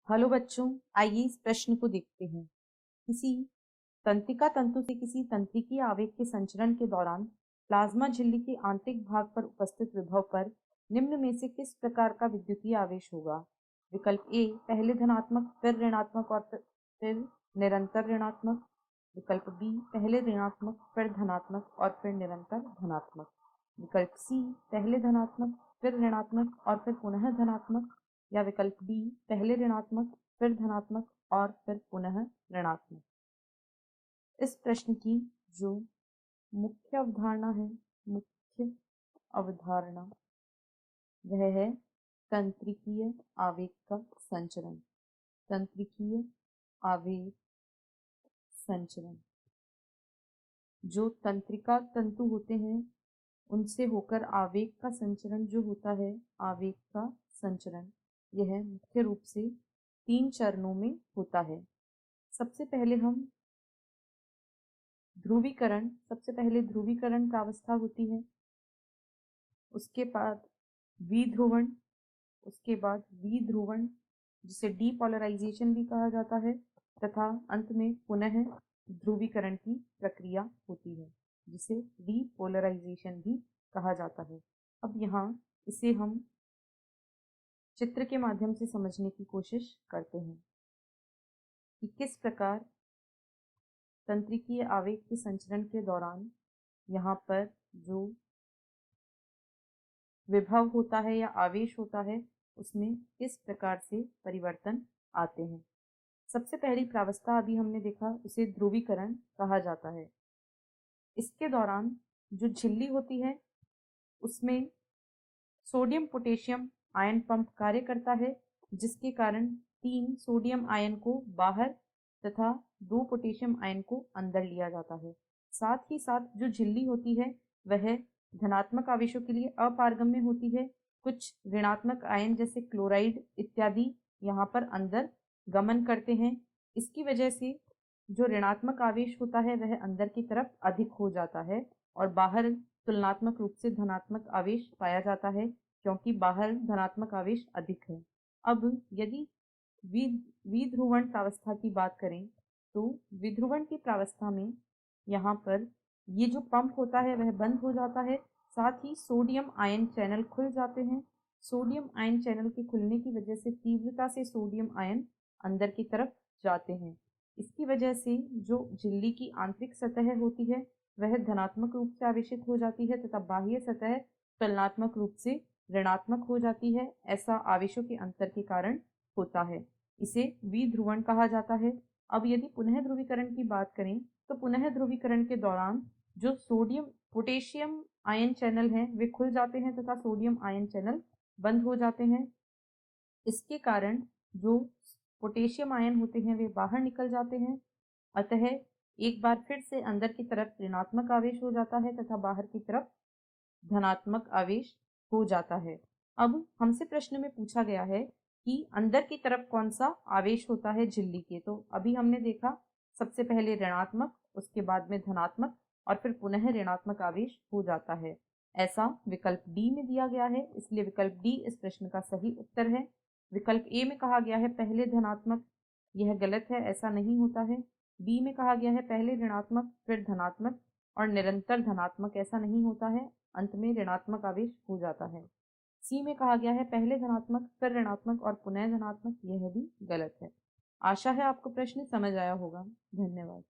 Hello बच्चों, आइए इस प्रश्न को देखते हैं। किसी तंत्रिका तंतु से किसी तंत्रिकीय आवेग के संचरण के दौरान प्लाज्मा झिल्ली के आंतरिक भाग पर उपस्थित विभव पर निम्न में से किस प्रकार का विद्युतीय आवेश होगा? विकल्प ए पहले धनात्मक फिर ऋणात्मक और फिर निरंतर ऋणात्मक। विकल्प बी पहले ऋणात्मक फिर धनात्मक और फिर निरंतर धनात्मक। विकल्प सी पहले धनात्मक फिर ऋणात्मक और फिर पुनः धनात्मक। या विकल्प डी पहले ऋणात्मक फिर धनात्मक और फिर पुनः ऋणात्मक। इस प्रश्न की जो मुख्य अवधारणा है, वह है तंत्रिकीय आवेग का संचरण। तंत्रिकीय आवेग संचरण जो तंत्रिका तंतु होते हैं उनसे होकर आवेग का संचरण जो होता है, आवेग का संचरण यह मुख्य रूप से 3 चरणों में होता है। सबसे पहले ध्रुवीकरण प्रावस्था होती है, उसके बाद विध्रुवण, उसके बाद विध्रुवण जिसे डीपोलराइजेशन भी कहा जाता है, तथा अंत में पुनः ध्रुवीकरण की प्रक्रिया होती है जिसे डीपोलराइजेशन भी कहा जाता है। अब यहाँ इसे हम चित्र के माध्यम से समझने की कोशिश करते हैं कि किस प्रकार तंत्रिकीय आवेग के संचरण के दौरान यहाँ पर जो विभव होता है या आवेश होता है उसमें किस प्रकार से परिवर्तन आते हैं। सबसे पहली प्रावस्था अभी हमने देखा, उसे ध्रुवीकरण कहा जाता है। इसके दौरान जो झिल्ली होती है उसमें सोडियम पोटेशियम आयन पंप कार्य करता है, जिसके कारण 3 सोडियम आयन को बाहर तथा 2 पोटेशियम आयन को अंदर लिया जाता है। साथ ही साथ जो झिल्ली होती है वह धनात्मक आवेशों के लिए अपारगम्य होती है। कुछ ऋणात्मक आयन जैसे क्लोराइड इत्यादि यहाँ पर अंदर गमन करते हैं। इसकी वजह से जो ऋणात्मक आवेश होता है वह अंदर की तरफ अधिक हो जाता है और बाहर तुलनात्मक रूप से धनात्मक आवेश पाया जाता है, क्योंकि बाहर धनात्मक आवेश अधिक है। अब यदि विध्रुवण प्रावस्था की बात करें तो विध्रुवण की प्रावस्था में यहाँ पर ये जो पंप होता है वह बंद हो जाता है, साथ ही सोडियम आयन चैनल खुल जाते हैं। सोडियम आयन चैनल के खुलने की वजह से तीव्रता से सोडियम आयन अंदर की तरफ जाते हैं। इसकी वजह से जो झिल्ली की आंतरिक सतह होती है वह धनात्मक रूप से आवेशित हो जाती है तथा बाह्य सतह तुलनात्मक रूप से ऋणात्मक हो जाती है। ऐसा आवेशों के अंतर के कारण होता है। इसे विध्रुवण कहा जाता है। अब यदि पुनः ध्रुवीकरण की बात करें तो पुनः ध्रुवीकरण के दौरान जो सोडियम पोटेशियम आयन चैनल हैं वे खुल जाते हैं तथा सोडियम आयन चैनल बंद हो जाते हैं। इसके कारण जो पोटेशियम आयन होते हैं वे बाहर निकल जाते हैं। अतः एक बार फिर से अंदर की तरफ ऋणात्मक आवेश हो जाता है तथा बाहर की तरफ धनात्मक आवेश हो जाता है। अब हमसे प्रश्न में पूछा गया है कि अंदर की तरफ कौन सा आवेश होता है झिल्ली के। तो अभी हमने देखा सबसे पहले ऋणात्मक, उसके बाद में धनात्मक और फिर पुनः ऋणात्मक आवेश हो जाता है। ऐसा विकल्प डी में दिया गया है, इसलिए विकल्प डी इस प्रश्न का सही उत्तर है। विकल्प ए में कहा गया है पहले धनात्मक, यह गलत है, ऐसा नहीं होता है। बी में कहा गया है पहले ऋणात्मक फिर धनात्मक और निरंतर धनात्मक, ऐसा नहीं होता है, अंत में ऋणात्मक आवेश हो जाता है। सी में कहा गया है पहले धनात्मक फिर ऋणात्मक और पुनः धनात्मक, यह भी गलत है। आशा है आपको प्रश्न समझ आया होगा। धन्यवाद।